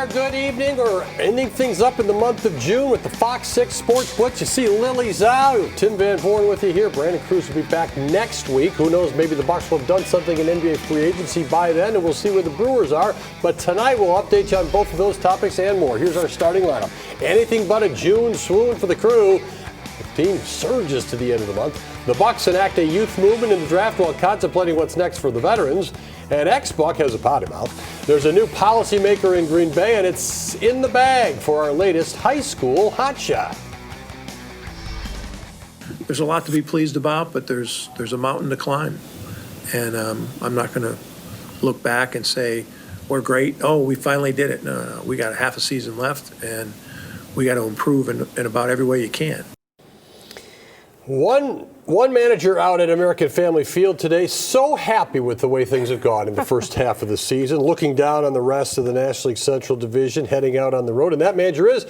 there. Good evening. We're ending things up in the month of June with the FOX6 Sports Blitz. You see Lily's out. Tim Van Voorn with you here. Brandon Cruz will be back next week. Who knows, maybe the Bucs will have done something in NBA free agency by then, and we'll see where the Brewers are. But tonight we'll update you on both of those topics and more. Here's our starting lineup. Anything but a June swoon for the Crew. The team surges to the end of the month. The Bucs enact a youth movement in the draft while contemplating what's next for the veterans. And X-Buck has a potty mouth. There's a new policymaker in Green Bay, and it's in the bag for our latest high school hotshot. There's a lot to be pleased about, but there's a mountain to climb. And I'm not going to look back and say, we're great. Oh, we finally did it. No. We got half a season left, and we got to improve in about every way you can. One manager out at American Family Field today, so happy with the way things have gone in the first half of the season, looking down on the rest of the National League Central Division, heading out on the road. And that manager is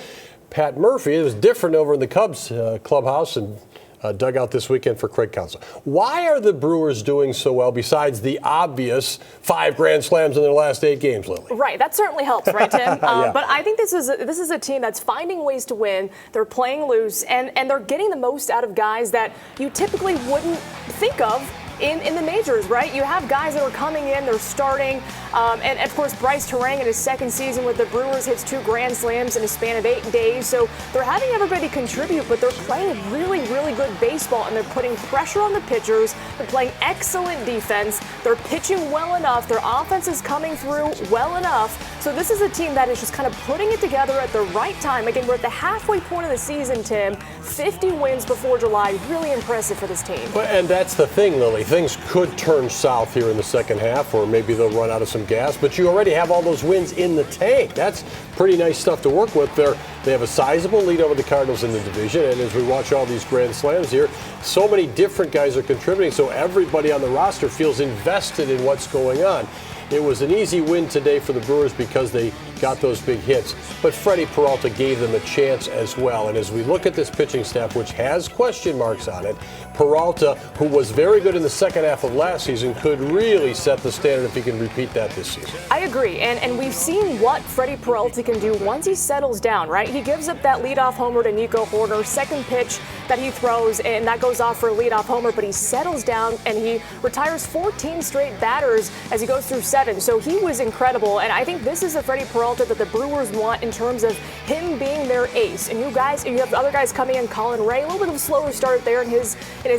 Pat Murphy. It was different over in the Cubs clubhouse and dugout this weekend for Craig Counsell. Why are the Brewers doing so well besides the obvious 5 grand slams in their last 8 games, Lily? Right, that certainly helps, right, Tim? Yeah. But I think this is a team that's finding ways to win. They're playing loose, and they're getting the most out of guys that you typically wouldn't think of in the majors, right? You have guys that are coming in, they're starting, and of course Bryce Terang in his second season with the Brewers hits 2 grand slams in a span of 8 days. So they're having everybody contribute, but they're playing really, really good baseball, and they're putting pressure on the pitchers. They're playing excellent defense. They're pitching well enough. Their offense is coming through well enough. So this is a team that is just kind of putting it together at the right time. Again, we're at the halfway point of the season, Tim. 50 wins before July. Really impressive for this team. And that's the thing, Lily. Things could turn south here in the second half, or maybe they'll run out of some gas, but you already have all those wins in the tank. That's pretty nice stuff to work with there. They have a sizable lead over the Cardinals in the division, and as we watch all these grand slams here, so many different guys are contributing, so everybody on the roster feels invested in what's going on. It was an easy win today for the Brewers because they got those big hits, but Freddie Peralta gave them a chance as well. And as we look at this pitching staff, which has question marks on it, Peralta, who was very good in the second half of last season, could really set the standard if he can repeat that this season. I agree, and we've seen what Freddie Peralta can do once he settles down, right? He gives up that leadoff homer to Nico Horner, second pitch that he throws, and that goes off for a leadoff homer, but he settles down and he retires 14 straight batters as he goes through 7. So he was incredible, and I think this is the Freddie Peralta that the Brewers want in terms of him being their ace. And you have other guys coming in, Colin Ray, a little bit of a slower start there in his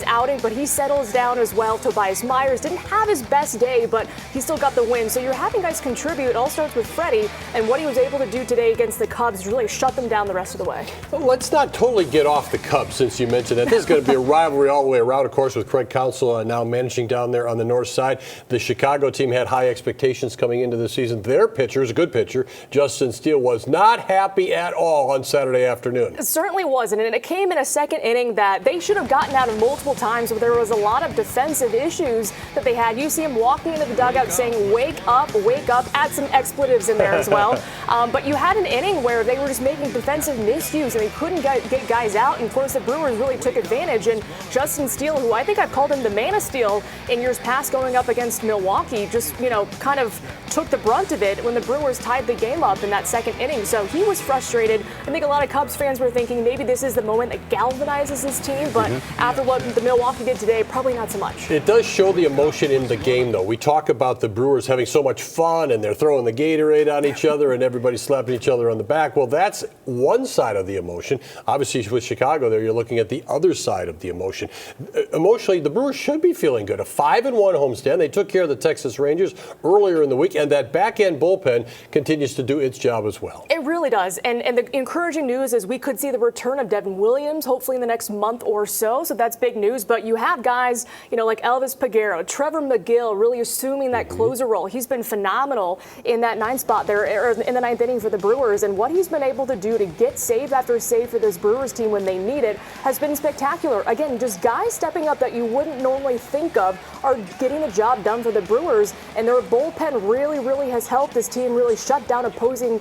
outing, but he settles down as well. Tobias Myers didn't have his best day, but he still got the win. So you're having guys contribute. It all starts with Freddie, and what he was able to do today against the Cubs really shut them down the rest of the way. Well, let's not totally get off the Cubs since you mentioned that. This is going to be a rivalry all the way around, of course, with Craig Counsell now managing down there on the north side. The Chicago team had high expectations coming into the season. Their pitcher is a good pitcher. Justin Steele was not happy at all on Saturday afternoon. It certainly wasn't, and it came in a second inning that they should have gotten out of multiple times, but there was a lot of defensive issues that they had. You see him walking into the dugout saying, wake up, add some expletives in there as well. But you had an inning where they were just making defensive miscues, and they couldn't get guys out, and of course the Brewers really took advantage, and Justin Steele, who I think I've called him the man of steel in years past going up against Milwaukee, just, kind of took the brunt of it when the Brewers tied the game up in that second inning. So he was frustrated. I think a lot of Cubs fans were thinking maybe this is the moment that galvanizes his team, but after what the Milwaukee did today, probably not so much. It does show the emotion in the game, though. We talk about the Brewers having so much fun, and they're throwing the Gatorade on each other, and everybody's slapping each other on the back. Well, that's one side of the emotion. Obviously, with Chicago there, you're looking at the other side of the emotion. Emotionally, the Brewers should be feeling good. A 5-1 homestand. They took care of the Texas Rangers earlier in the week, and that back-end bullpen continues to do its job as well. It really does. And the encouraging news is we could see the return of Devin Williams, hopefully in the next month or so. So that's big news. But you have guys, like Elvis Peguero, Trevor McGill really assuming that closer role. He's been phenomenal in that 9th spot there, or in the 9th inning for the Brewers. And what he's been able to do to get save after save for this Brewers team when they need it has been spectacular. Again, just guys stepping up that you wouldn't normally think of are getting the job done for the Brewers. And their bullpen really, really has helped this team really shut down opposing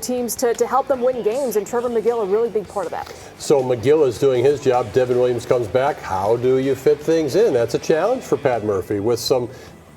teams to help them win games, and Trevor McGill a really big part of that. So McGill is doing his job. Devin Williams comes back. How do you fit things in? That's a challenge for Pat Murphy with some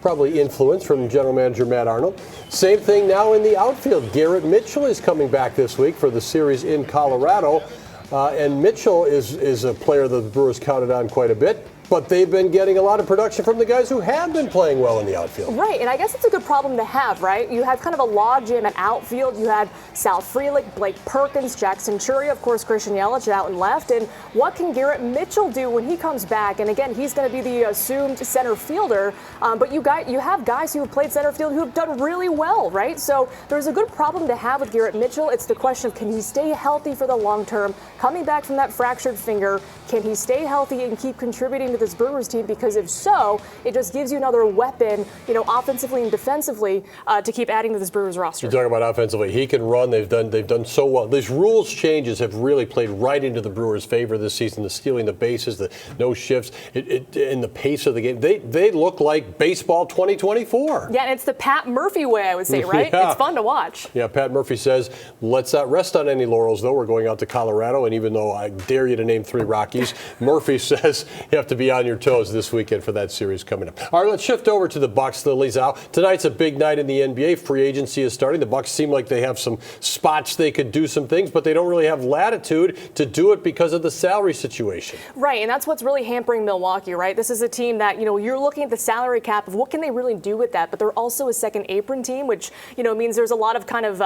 probably influence from general manager Matt Arnold. Same thing now in the outfield. Garrett Mitchell is coming back this week for the series in Colorado. And Mitchell is a player that the Brewers counted on quite a bit. But they've been getting a lot of production from the guys who have been playing well in the outfield. Right, and I guess it's a good problem to have, right? You have kind of a logjam at outfield. You had Sal Frelick, Blake Perkins, Jackson Churia, of course, Christian Yelich out and left. And what can Garrett Mitchell do when he comes back? And again, he's going to be the assumed center fielder. But you have guys who have played center field who have done really well, right? So there's a good problem to have with Garrett Mitchell. It's the question of, can he stay healthy for the long term? Coming back from that fractured finger, can he stay healthy and keep contributing to this Brewers team? Because if so, it just gives you another weapon, offensively and defensively, to keep adding to this Brewers roster. You talk about offensively, he can run. They've done so well. These rules changes have really played right into the Brewers' favor this season. The stealing the bases, the no shifts, and the pace of the game. They look like baseball 2024. Yeah, and it's the Pat Murphy way, I would say, right? Yeah. It's fun to watch. Yeah, Pat Murphy says, let's not rest on any laurels, though. We're going out to Colorado, and even though I dare you to name 3 Rockies, Murphy says you have to be on your toes this weekend for that series coming up. All right, let's shift over to the Bucks, Lilies out. Tonight's a big night in the NBA. Free agency is starting. The Bucks seem like they have some spots they could do some things, but they don't really have latitude to do it because of the salary situation. Right, and that's what's really hampering Milwaukee, right? This is a team that, you're looking at the salary cap of what can they really do with that, but they're also a second apron team, which, means there's a lot of kind of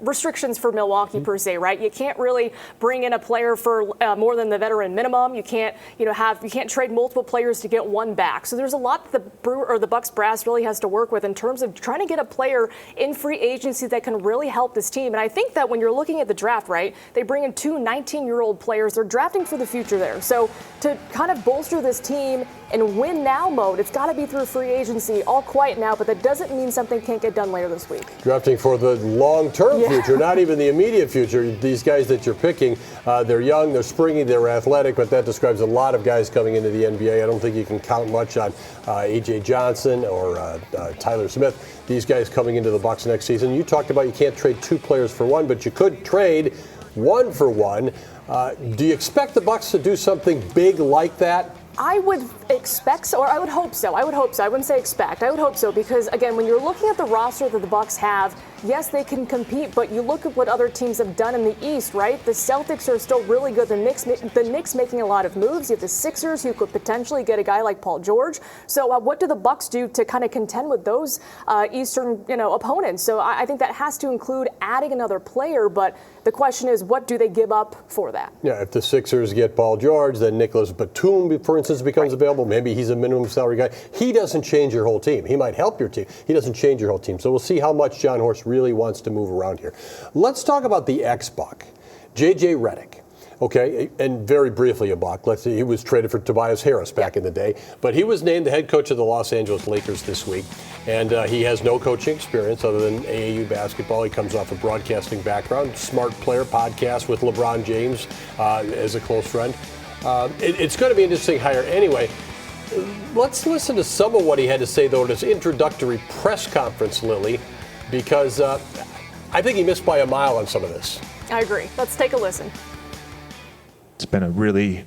restrictions for Milwaukee per se, right? You can't really bring in a player for more than the veteran minimum. You can't, you can't trade multiple players to get one back. So there's a lot that the Bucks brass really has to work with in terms of trying to get a player in free agency that can really help this team. And I think that when you're looking at the draft, right, they bring in 2 19-year-old players. They're drafting for the future there. So to kind of bolster this team in win now mode, it's got to be through free agency. All quiet now, but that doesn't mean something can't get done later this week. Drafting for the long-term future, not even the immediate future. These guys that you're picking, they're young, they're springy, they're athletic, but that describes a lot of guys coming into the NBA. I don't think you can count much on A.J. Johnson or Tyler Smith. These guys coming into the Bucks next season. You talked about you can't trade 2 players for one, but you could trade 1 for 1. Do you expect the Bucks to do something big like that? I would expect so, or I would hope so. I wouldn't say expect. I would hope so because, again, when you're looking at the roster that the Bucks have, yes, they can compete, but you look at what other teams have done in the East, right? The Celtics are still really good. The Knicks making a lot of moves. You have the Sixers, who could potentially get a guy like Paul George. So what do the Bucks do to kind of contend with those Eastern, opponents? So I think that has to include adding another player, but the question is, what do they give up for that? Yeah, if the Sixers get Paul George, then Nicholas Batum, for instance, becomes available. Maybe he's a minimum salary guy. He doesn't change your whole team. He might help your team. He doesn't change your whole team. So we'll see how much John Horst really wants to move around here. Let's talk about the ex-Buck, J.J. Redick. Okay, and very briefly a Buck. Let's see, he was traded for Tobias Harris back in the day, but he was named the head coach of the Los Angeles Lakers this week, and he has no coaching experience other than AAU basketball. He comes off a broadcasting background, smart player, podcast with LeBron James as a close friend. It's going to be an interesting hire anyway. Let's listen to some of what he had to say, though, at his introductory press conference, Lily, because I think he missed by a mile on some of this. I agree. Let's take a listen. It's been a really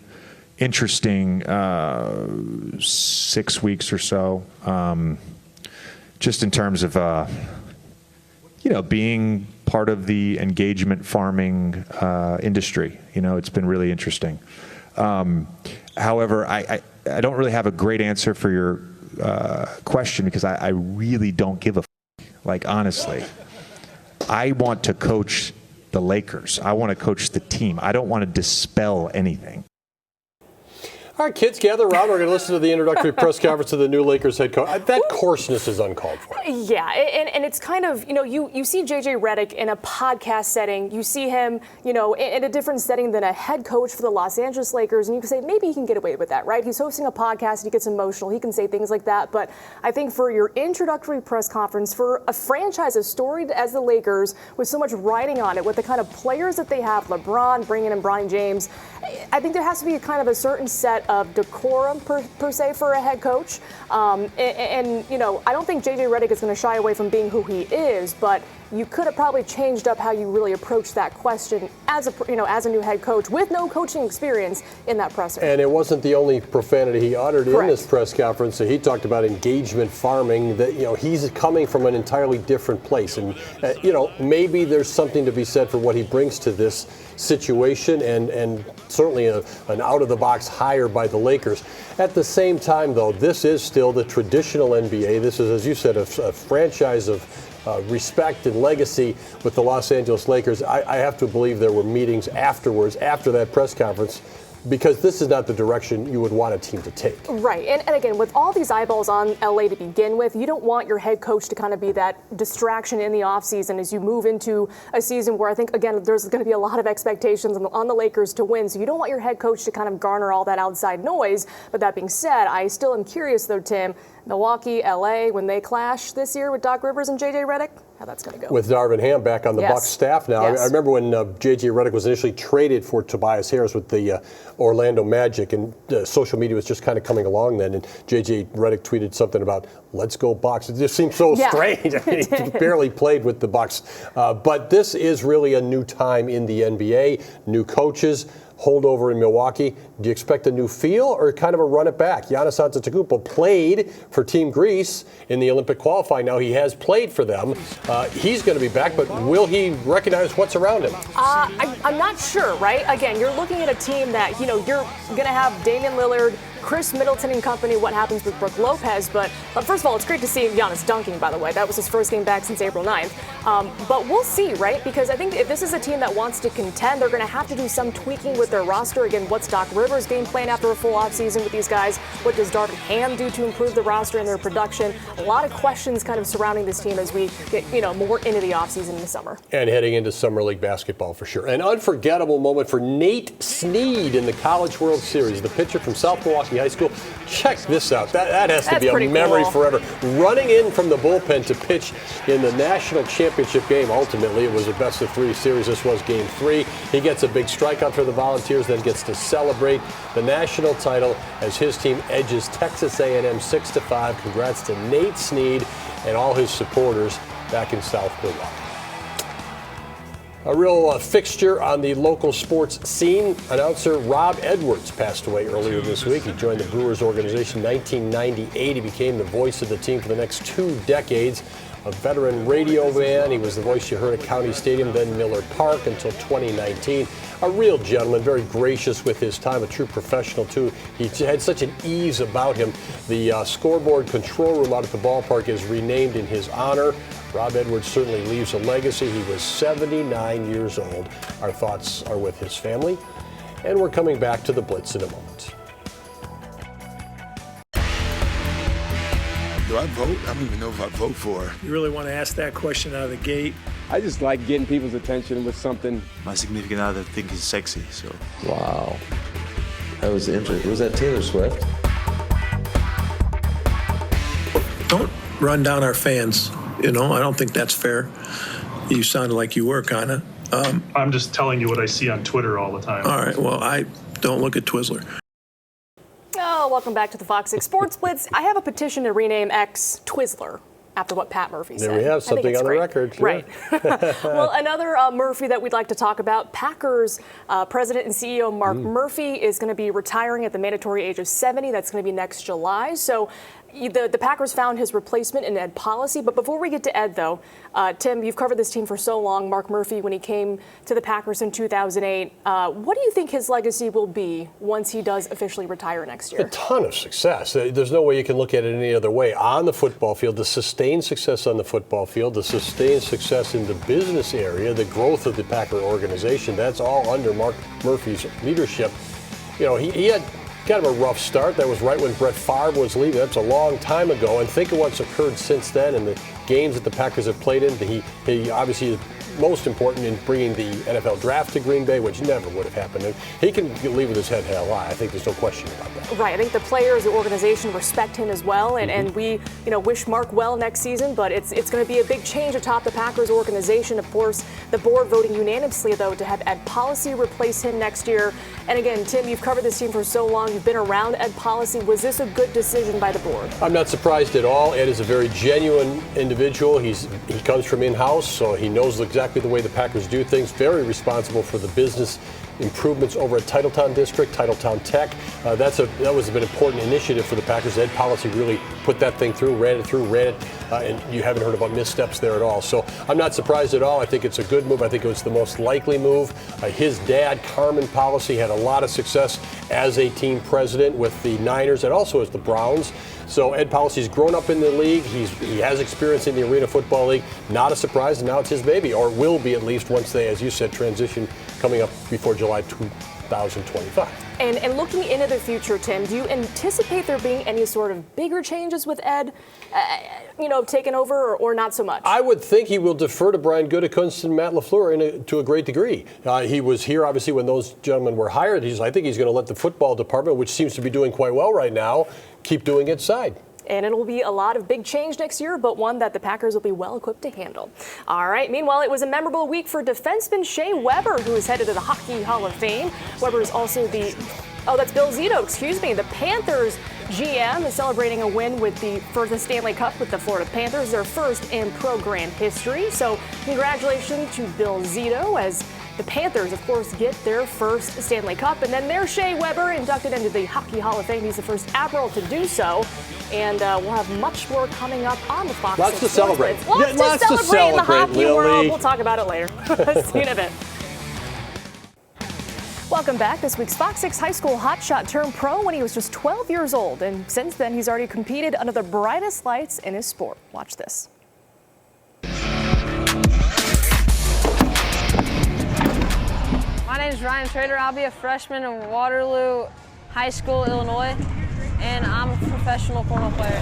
interesting 6 weeks or so, just in terms of, being part of the engagement farming industry. It's been really interesting. However, I don't really have a great answer for your question because I really don't give a honestly. I want to coach the Lakers. I want to coach the team. I don't want to dispel anything. All right, kids, gather around. We're going to listen to the introductory press conference of the new Lakers head coach. That coarseness is uncalled for. Yeah, and it's kind of, you see J.J. Redick in a podcast setting. You see him, in a different setting than a head coach for the Los Angeles Lakers, and you can say maybe he can get away with that, right? He's hosting a podcast. He gets emotional. He can say things like that. But I think for your introductory press conference, for a franchise as storied as the Lakers, with so much riding on it, with the kind of players that they have, LeBron, bringing in Brian James, I think there has to be kind of a certain set of decorum per se for a head coach. I don't think J.J. Redick is going to shy away from being who he is, but you could have probably changed up how you really approach that question as a new head coach with no coaching experience in that presser. And it wasn't the only profanity he uttered Correct. in this press conference. He talked about engagement farming, that he's coming from an entirely different place, and maybe there's something to be said for what he brings to this situation, and certainly an out-of-the-box hire by the Lakers. At the same time, though, this is still the traditional NBA. This is, as you said, a franchise of respect and legacy with the Los Angeles Lakers. I have to believe there were meetings afterwards, after that press conference, because this is not the direction you would want a team to take. Right. And again, with all these eyeballs on LA to begin with, you don't want your head coach to kind of be that distraction in the offseason as you move into a season where I think, again, there's going to be a lot of expectations on the Lakers to win. So you don't want your head coach to kind of garner all that outside noise. But that being said, I still am curious, though, Tim, Milwaukee, LA, when they clash this year with Doc Rivers and J.J. Redick, how that's going to go. With Darvin Ham back on the Yes. Bucs staff now. Yes. I remember when J.J. Redick was initially traded for Tobias Harris with the Orlando Magic, and social media was just kind of coming along then, and J.J. Redick tweeted something about, let's go Bucs. It just seemed so strange. I mean, he barely played with the Bucs. But this is really a new time in the NBA, new coaches. Holdover in Milwaukee. Do you expect a new feel or kind of a run it back? Giannis Antetokounmpo played for Team Greece in the Olympic qualifying. Now he has played for them. He's going to be back, but will he recognize what's around him? I'm not sure, right? Again, you're looking at a team that, you're going to have Damian Lillard, Chris Middleton and company, what happens with Brook Lopez. But first of all, it's great to see Giannis dunking, by the way. That was his first game back since April 9th. But we'll see, right? Because I think if this is a team that wants to contend, they're going to have to do some tweaking with their roster. Again, what's Doc Rivers' game plan after a full offseason with these guys? What does Darvin Ham do to improve the roster and their production? A lot of questions kind of surrounding this team as we get, more into the offseason in the summer. And heading into Summer League basketball for sure. An unforgettable moment for Nate Snead in the College World Series. The pitcher from South Milwaukee High School. Check this out. That has to be a memory forever. Running in from the bullpen to pitch in the national championship game. Ultimately, it was a best-of-3 series. This was Game 3. He gets a big strikeout for the Volunteers, then gets to celebrate the national title as his team edges Texas A&M 6-5. Congrats to Nate Snead and all his supporters back in South Milwaukee. A real fixture on the local sports scene. Announcer Rob Edwards passed away earlier this week. He joined the Brewers organization in 1998. He became the voice of the team for the next 2 decades. A veteran radio man. He was the voice you heard at County Stadium, then Miller Park until 2019. A real gentleman, very gracious with his time, a true professional too. He had such an ease about him. The scoreboard control room out at the ballpark is renamed in his honor. Rob Edwards certainly leaves a legacy. He was 79 years old. Our thoughts are with his family. And we're coming back to the Blitz in a moment. Do I vote? I don't even know if I vote for her. You really want to ask that question out of the gate? I just like getting people's attention with something. My significant other thinks he's sexy, so. Wow. That was interesting. Was that Taylor Swift? Don't run down our fans. I don't think that's fair. You sounded like you were, kind of. I'm just telling you what I see on Twitter all the time. All right, well, I don't look at Twizzler. Oh, welcome back to the Fox 6 Sports Blitz. I have a petition to rename X Twizzler after what Pat Murphy said. There we have something on the record. Sure. Right. Well, another Murphy that we'd like to talk about, Packers President and CEO Mark Murphy is going to be retiring at the mandatory age of 70. That's going to be next July. So the Packers found his replacement in Ed Policy. But before we get to Ed, though, Tim, you've covered this team for so long. Mark Murphy, when he came to the Packers in 2008, what do you think his legacy will be once he does officially retire next year? A ton of success. There's no way you can look at it any other way. On the football field, the sustained success on the football field, the sustained success in the business area, the growth of the Packer organization, that's all under Mark Murphy's leadership. He had kind of a rough start. That was right when Brett Favre was leaving. That's a long time ago. And think of what's occurred since then and the games that the Packers have played in. He obviously most important in bringing the NFL draft to Green Bay, which never would have happened. And he can leave with his head held high. I think there's no question about that. Right. I think the players, the organization respect him as well. And we, wish Mark well next season, but it's going to be a big change atop the Packers organization. Of course, the board voting unanimously, though, to have Ed Policy replace him next year. And again, Tim, you've covered this team for so long. You've been around Ed Policy. Was this a good decision by the board? I'm not surprised at all. Ed is a very genuine individual. He comes from in-house, so he knows exactly the way the Packers do things. Very responsible for the business improvements over at Titletown District, Titletown Tech. That was an important initiative for the Packers. Ed Policy really put that thing through, ran it, and you haven't heard about missteps there at all. So I'm not surprised at all. I think it's a good move. I think it was the most likely move. His dad, Carmen Policy, had a lot of success as a team president with the Niners and also as the Browns. So Ed Policy's grown up in the league. He has experience in the Arena Football League. Not a surprise, and now it's his baby, or will be at least once they, as you said, transition coming up before July 2025. And looking into the future, Tim, do you anticipate there being any sort of bigger changes with Ed, taking over, or not so much? I would think he will defer to Brian Gutekunst and Matt LaFleur to a great degree. He was here, obviously, when those gentlemen were hired. I think he's going to let the football department, which seems to be doing quite well right now, keep doing its side. And it'll be a lot of big change next year, but one that the Packers will be well equipped to handle. All right. Meanwhile, it was a memorable week for defenseman Shea Weber, who is headed to the Hockey Hall of Fame. Weber is also that's Bill Zito, excuse me. The Panthers GM is celebrating a win for the Stanley Cup with the Florida Panthers, their first in program history. So congratulations to Bill Zito as the Panthers, of course, get their first Stanley Cup. And then there's Shea Weber inducted into the Hockey Hall of Fame. He's the first Admiral to do so. And we'll have much more coming up on the FOX6 Lots to celebrate. Lots to celebrate in the hockey world. We'll talk about it later. See you in a bit. Welcome back. This week's FOX6 high school hotshot turned pro when he was just 12 years old. And since then, he's already competed under the brightest lights in his sport. Watch this. My name is Ryan Trader. I'll be a freshman in Waterloo High School, Illinois, and I'm a professional cornhole player.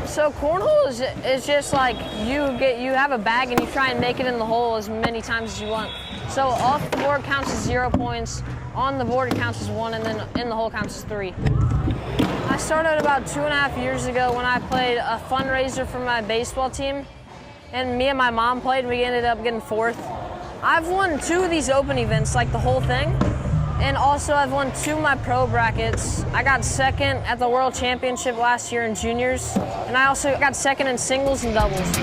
So cornhole is just like you have a bag and you try and make it in the hole as many times as you want. So off the board counts as 0 points, on the board it counts as 1, and then in the hole counts as 3. I started about 2.5 years ago when I played a fundraiser for my baseball team, and me and my mom played and we ended up getting 4th. I've won 2 of these open events, like the whole thing, and also I've won 2 of my pro brackets. I got 2nd at the World Championship last year in juniors, and I also got 2nd in singles and doubles.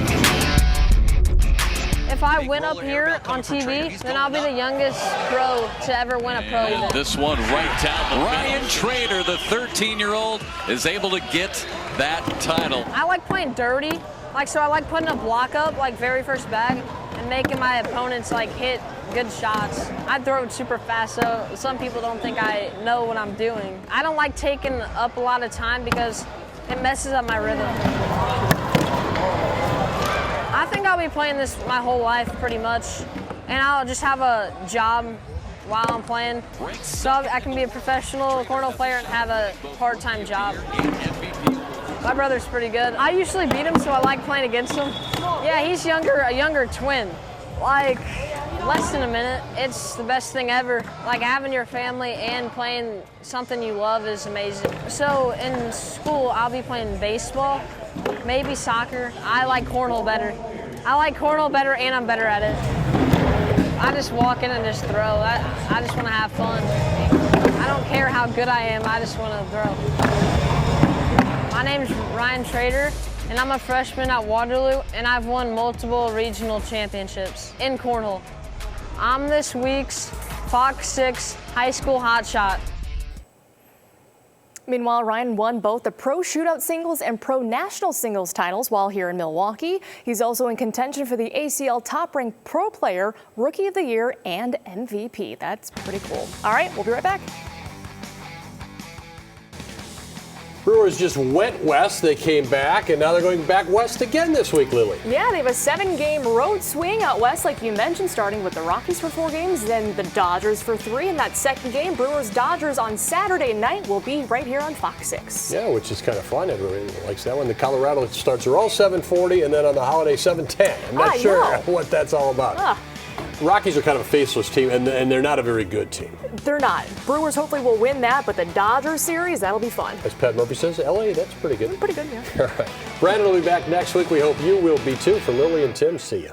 If I win up here on TV, then I'll be the youngest pro to ever win a pro event. This one right down the Ryan Trader, the 13-year-old, is able to get that title. I like playing dirty, so I like putting a block up, very first bag, and making my opponents hit good shots. I throw it super fast, so some people don't think I know what I'm doing. I don't like taking up a lot of time because it messes up my rhythm. I think I'll be playing this my whole life pretty much, and I'll just have a job while I'm playing. So I can be a professional cornhole player and have a part-time job. My brother's pretty good. I usually beat him, so I like playing against him. Yeah, he's a younger twin. Less than a minute. It's the best thing ever. Having your family and playing something you love is amazing. So in school, I'll be playing baseball, maybe soccer. I like cornhole better. And I'm better at it. I just walk in and just throw. I just want to have fun. I don't care how good I am, I just want to throw. My name is Ryan Trader, and I'm a freshman at Waterloo, and I've won multiple regional championships in cornhole. I'm this week's FOX6 high school hotshot. Meanwhile, Ryan won both the Pro Shootout Singles and Pro National Singles titles while here in Milwaukee. He's also in contention for the ACL Top-Ranked Pro Player, Rookie of the Year, and MVP. That's pretty cool. All right, we'll be right back. Brewers just went west. They came back, and now they're going back west again this week, Lily. Yeah, they have a 7-game road swing out west, like you mentioned, starting with the Rockies for 4 games, then the Dodgers for 3. And that second game, Brewers-Dodgers on Saturday night, will be right here on Fox 6. Yeah, which is kind of fun. Everybody likes that one. The Colorado starts are all 7:40, and then on the holiday 7:10. I'm not sure what that's all about. Rockies are kind of a faceless team, and they're not a very good team. They're not. Brewers hopefully will win that, but the Dodgers series, that'll be fun. As Pat Murphy says, LA, that's pretty good. Pretty good, yeah. All right. Brandon will be back next week. We hope you will be too. For Lily and Tim, see ya.